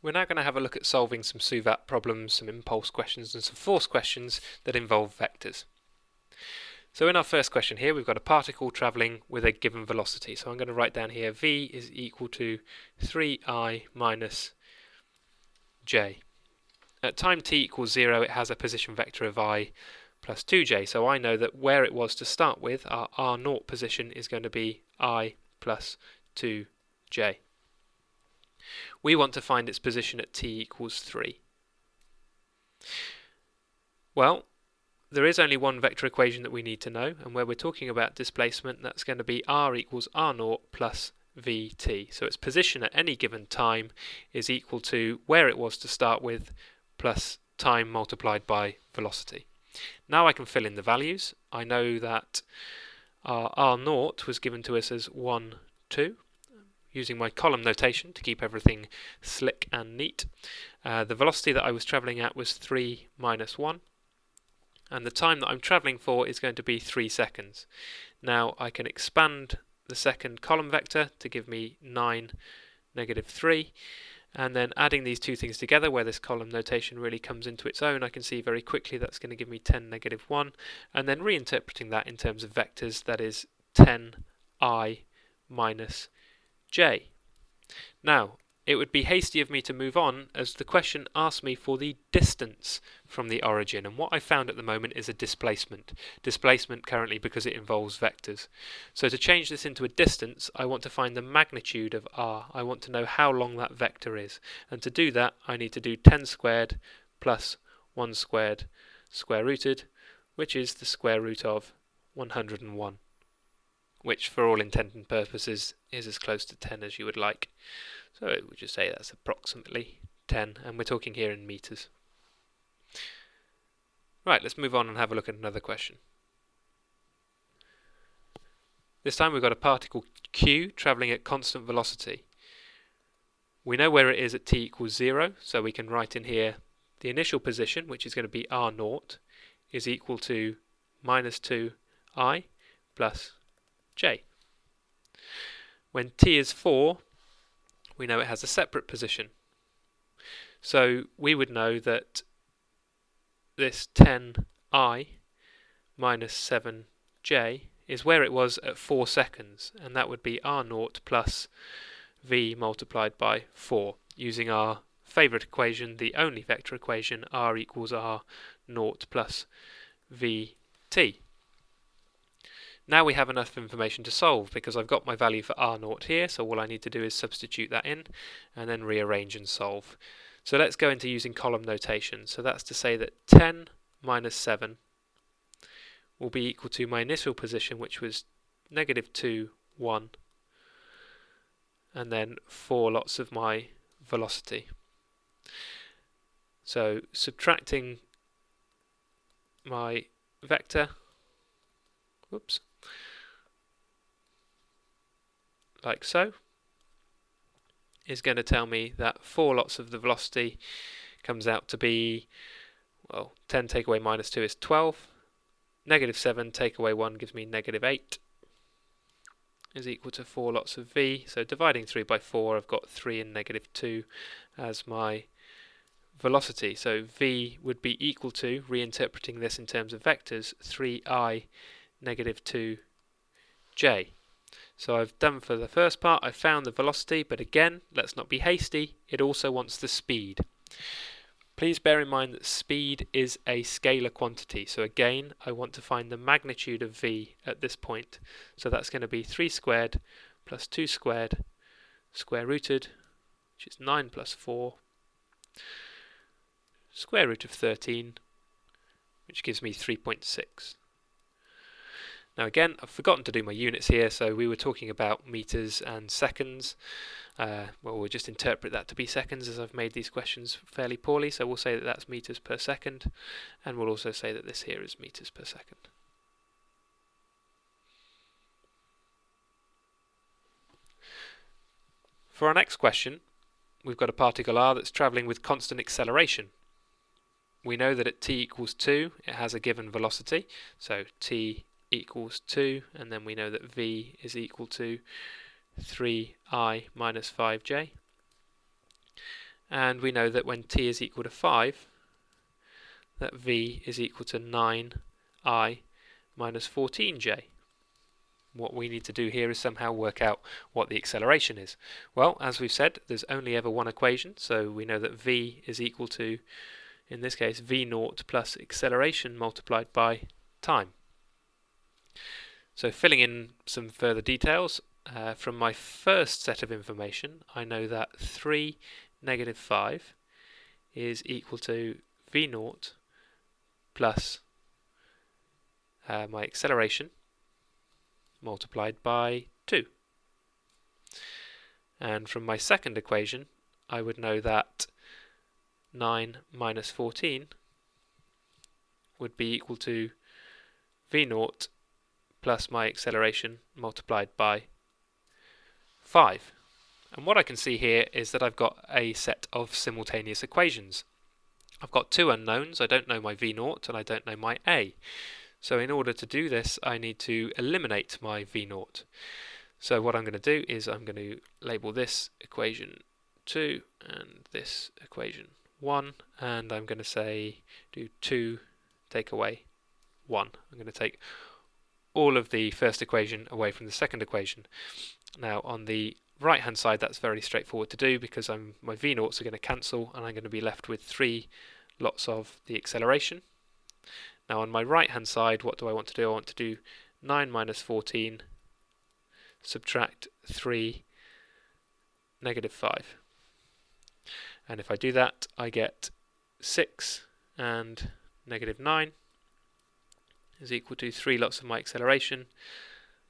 We're now going to have a look at solving some SUVAT problems, some impulse questions and some force questions that involve vectors. So in our first question here we've got a particle travelling with a given velocity. So I'm going to write down here v is equal to 3I minus j. At time t equals 0 it has a position vector of I plus 2j. So I know that where it was to start with, our r0 position is going to be I plus 2j. We want to find its position at t equals 3. Well, there is only one vector equation that we need to know, and where we're talking about displacement, that's going to be r equals r0 plus vt. So its position at any given time is equal to where it was to start with plus time multiplied by velocity. Now I can fill in the values. I know that our r0 was given to us as 1, 2. Using my column notation to keep everything slick and neat. The velocity that I was travelling at was 3 minus 1, and the time that I'm travelling for is going to be 3 seconds. Now I can expand the second column vector to give me 9, negative 3, and then adding these two things together where this column notation really comes into its own, I can see very quickly that's going to give me 10, negative 1, and then reinterpreting that in terms of vectors, that is 10I minus j. Now, it would be hasty of me to move on as the question asked me for the distance from the origin, and what I found at the moment is a displacement. Displacement currently because it involves vectors. So to change this into a distance, I want to find the magnitude of r. I want to know how long that vector is, and to do that I need to do 10 squared plus 1 squared square rooted, which is the square root of 101. Which for all intent and purposes is as close to 10 as you would like. So it would just say that's approximately 10, and we're talking here in meters. Right, let's move on and have a look at another question. This time we've got a particle q travelling at constant velocity. We know where it is at t equals 0, so we can write in here the initial position, which is going to be r0, is equal to minus 2I plus j. When t is 4, we know it has a separate position. So we would know that this 10I minus 7j is where it was at 4 seconds, and that would be r0 plus v multiplied by 4, using our favourite equation, the only vector equation, r equals r0 plus vt. Now we have enough information to solve because I've got my value for r0 here, so all I need to do is substitute that in and then rearrange and solve. So let's go into using column notation. So that's to say that 10 minus 7 will be equal to my initial position, which was negative 2, 1, and then 4 lots of my velocity. So subtracting my vector, like so, is going to tell me that 4 lots of the velocity comes out to be, well, 10 take away minus 2 is 12, negative 7 take away 1 gives me negative 8, is equal to 4 lots of v. So dividing 3 by 4, I've got 3 and negative 2 as my velocity. So v would be equal to, reinterpreting this in terms of vectors, 3I negative 2j. So I've done for the first part, I've found the velocity, but again, let's not be hasty, it also wants the speed. Please bear in mind that speed is a scalar quantity, so again, I want to find the magnitude of v at this point. So that's going to be 3 squared plus 2 squared square rooted, which is 9 plus 4, square root of 13, which gives me 3.6. Now again, I've forgotten to do my units here, so we were talking about meters and seconds. Well, we'll just interpret that to be seconds, as I've made these questions fairly poorly, so we'll say that that's meters per second, and we'll also say that this here is meters per second. For our next question, we've got a particle r that's travelling with constant acceleration. We know that at t equals 2, it has a given velocity, so t equals 2, and then we know that v is equal to 3I minus 5j. and we know that when t is equal to 5, that v is equal to 9I minus 14j. What we need to do here is somehow work out what the acceleration is. Well, as we've said, there's only ever one equation, so we know that v is equal to, in this case, v naught plus acceleration multiplied by time. So filling in some further details, from my first set of information, I know that 3 negative 5 is equal to v naught plus my acceleration multiplied by 2. And from my second equation, I would know that 9 minus 14 would be equal to v naught plus my acceleration multiplied by 5. And what I can see here is that I've got a set of simultaneous equations. I've got two unknowns. I don't know my v naught and I don't know my a. So in order to do this, I need to eliminate my v naught. So what I'm going to do is I'm going to label this equation 2 and this equation 1, and I'm going to say do 2 take away 1. I'm going to take all of the first equation away from the second equation. Now on the right hand side, that's very straightforward to do because my v naughts are going to cancel and I'm going to be left with 3 lots of the acceleration. Now on my right hand side, what do I want to do? I want to do 9 minus 14 subtract 3 negative 5. And if I do that, I get 6 and negative 9 is equal to 3 lots of my acceleration,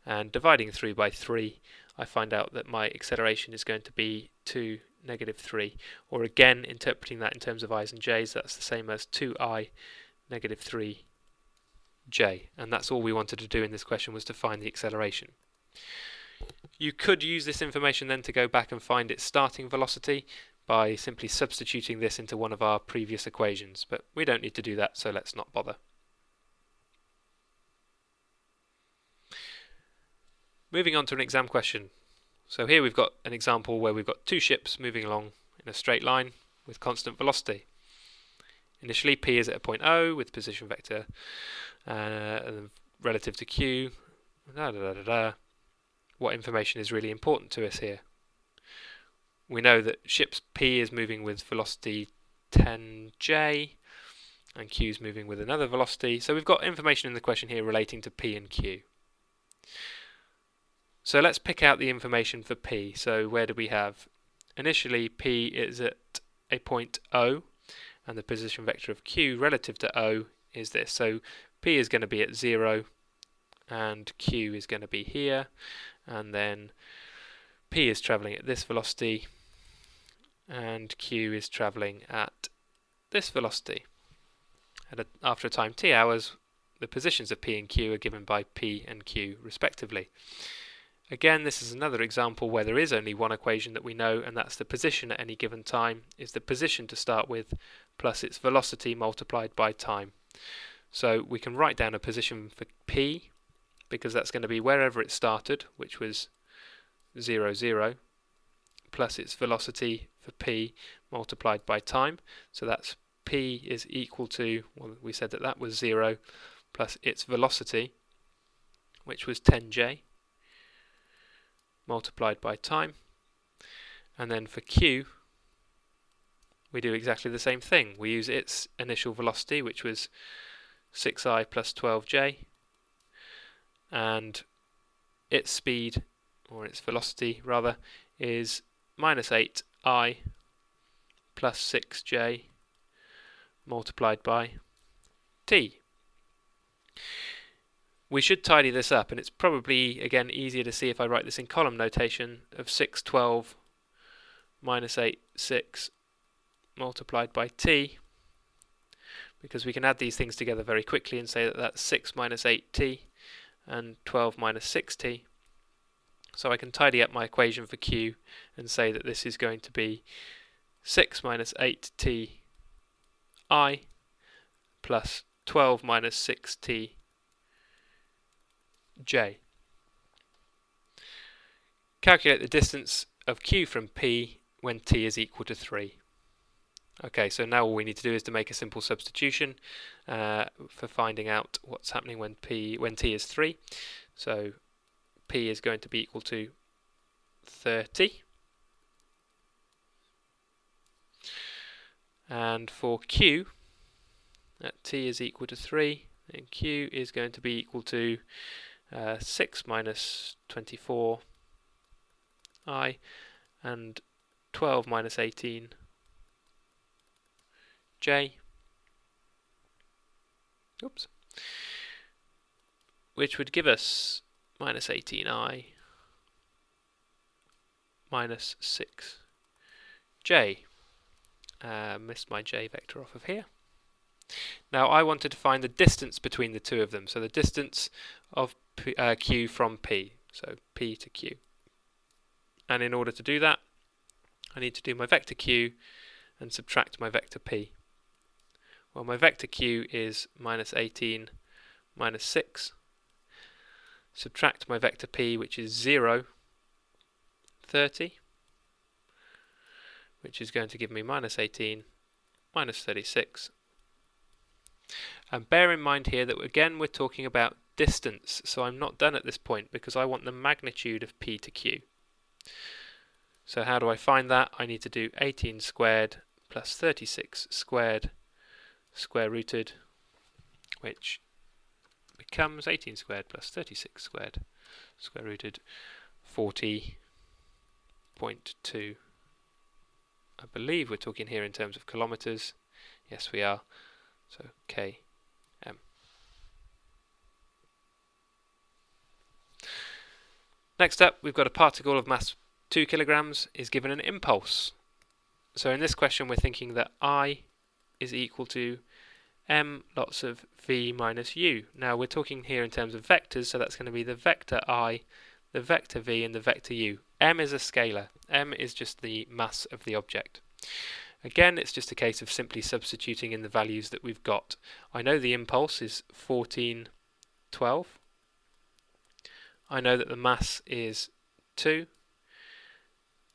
and dividing 3 by 3, I find out that my acceleration is going to be 2 negative 3, or again interpreting that in terms of i's and j's, that's the same as 2i negative 3j, and that's all we wanted to do in this question, was to find the acceleration. You could use this information then to go back and find its starting velocity by simply substituting this into one of our previous equations, but we don't need to do that, so let's not bother. Moving on to an exam question. So here we've got an example where we've got two ships moving along in a straight line with constant velocity. Initially P is at a point O with position vector relative to Q. What information is really important to us here? We know that ship P is moving with velocity 10j and Q is moving with another velocity. So we've got information in the question here relating to P and Q. So let's pick out the information for P. So where do we have? Initially P is at a point O and the position vector of Q relative to O is this. So P is going to be at 0 and Q is going to be here, and then P is travelling at this velocity and Q is travelling at this velocity. And after a time t hours, the positions of P and Q are given by P and Q respectively. Again, this is another example where there is only one equation that we know, and that's the position at any given time is the position to start with plus its velocity multiplied by time. So we can write down a position for P because that's going to be wherever it started, which was 0, 0, plus its velocity for P multiplied by time. So that's P is equal to, well, we said that was 0 plus its velocity, which was 10j, multiplied by time. And then for Q, we do exactly the same thing. We use its initial velocity, which was 6i plus 12j, and its speed, or its velocity rather, is minus 8i plus 6j multiplied by t. We should tidy this up, and it's probably, again, easier to see if I write this in column notation of 6, 12 minus 8, 6 multiplied by t, because we can add these things together very quickly and say that that's 6 minus 8t and 12 minus 6t. So I can tidy up my equation for Q and say that this is going to be 6 minus 8t I plus 12 minus 6t j. Calculate the distance of Q from P when t is equal to 3. Okay, so now all we need to do is to make a simple substitution for finding out what's happening when t is 3. So p is going to be equal to 30. And for q, at t is equal to 3, then q is going to be equal to 6 minus 24 I and 12 minus 18 j, oops, which would give us minus 18i minus 6j. Missed my j vector off of here. Now I wanted to find the distance between the two of them, so the distance of q from p, so p to q. And in order to do that, I need to do my vector q and subtract my vector p. Well, my vector q is minus 18 minus 6. Subtract my vector p, which is 0, 30, which is going to give me minus 18 minus 36. And bear in mind here that again we're talking about distance, so I'm not done at this point because I want the magnitude of p to q. So how do I find that? I need to do 18 squared plus 36 squared square rooted, which becomes 18 squared plus 36 squared square rooted 40.2. I believe we're talking here in terms of kilometers. Yes, we are. So km. Next up, we've got a particle of mass 2 kilograms is given an impulse. So in this question, we're thinking that I is equal to m lots of v minus u. Now we're talking here in terms of vectors, so that's going to be the vector I, the vector v, and the vector u. M is a scalar. M is just the mass of the object. Again, it's just a case of simply substituting in the values that we've got. I know the impulse is 1412. I know that the mass is 2.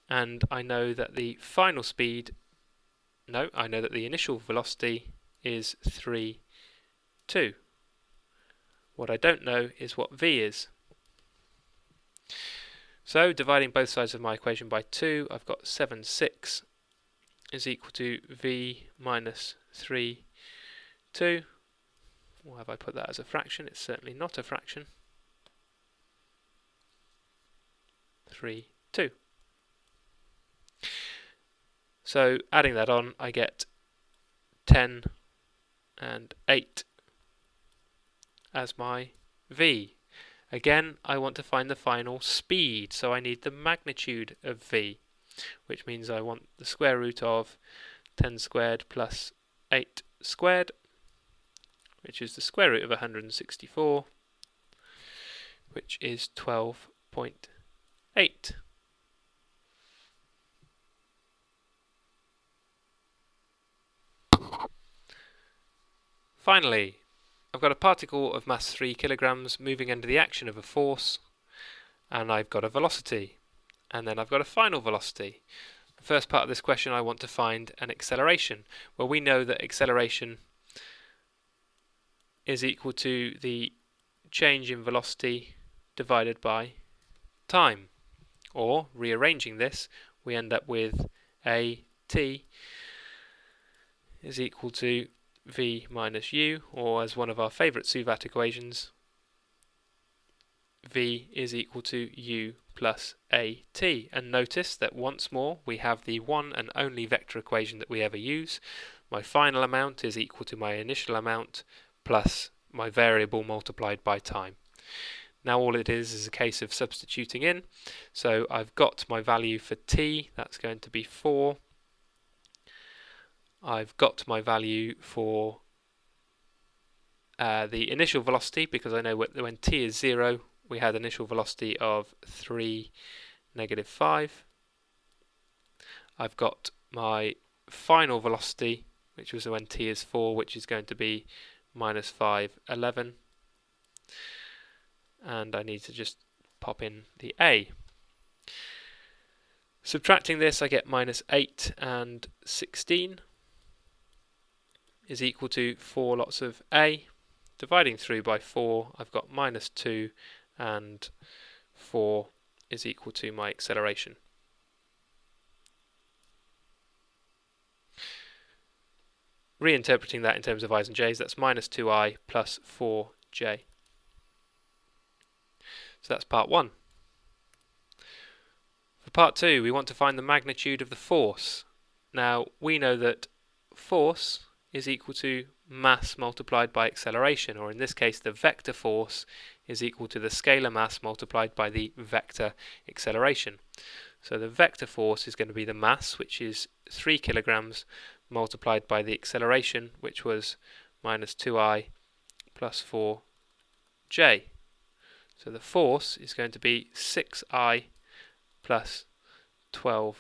And I know that the final speed, I know that the initial velocity is 3, 2. What I don't know is what v is. So dividing both sides of my equation by 2, I've got 7, 6 is equal to v minus 3, 2. Why have I put that as a fraction? It's certainly not a fraction. 3, 2. So adding that on, I get 10 and 8 as my v. Again, I want to find the final speed, so I need the magnitude of v, which means I want the square root of 10 squared plus 8 squared, which is the square root of 164, which is 12.8. Finally, I've got a particle of mass 3 kilograms moving under the action of a force, and I've got a velocity, and then I've got a final velocity. The first part of this question, I want to find an acceleration. Well, we know that acceleration is equal to the change in velocity divided by time. Or, rearranging this, we end up with AT is equal to v minus u, or as one of our favourite SUVAT equations, v is equal to u plus at. And notice that once more we have the one and only vector equation that we ever use. My final amount is equal to my initial amount plus my variable multiplied by time. Now all it is a case of substituting in. So I've got my value for t, that's going to be 4. I've got my value for the initial velocity, because I know when t is 0, we had initial velocity of 3, negative 5. I've got my final velocity, which was when t is 4, which is going to be minus 5, 11. And I need to just pop in the a. Subtracting this, I get minus 8 and 16. is equal to 4 lots of a. Dividing through by 4, I've got minus 2, and 4 is equal to my acceleration. Reinterpreting that in terms of i's and j's, that's minus 2i plus 4j. So that's part 1. For part 2, we want to find the magnitude of the force. Now, we know that force is equal to mass multiplied by acceleration, or in this case the vector force is equal to the scalar mass multiplied by the vector acceleration. So the vector force is going to be the mass, which is 3 kilograms, multiplied by the acceleration, which was minus 2i plus 4j. So the force is going to be 6i plus 12j.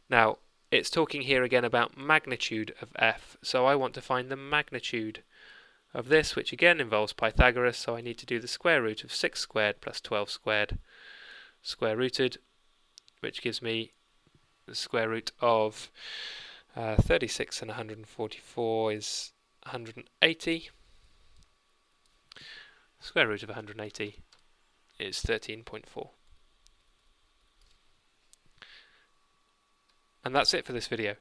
Now, it's talking here again about magnitude of f, so I want to find the magnitude of this, which again involves Pythagoras, so I need to do the square root of 6 squared plus 12 squared square rooted, which gives me the square root of 36 and 144 is 180. Square root of 180 is 13.4. And that's it for this video.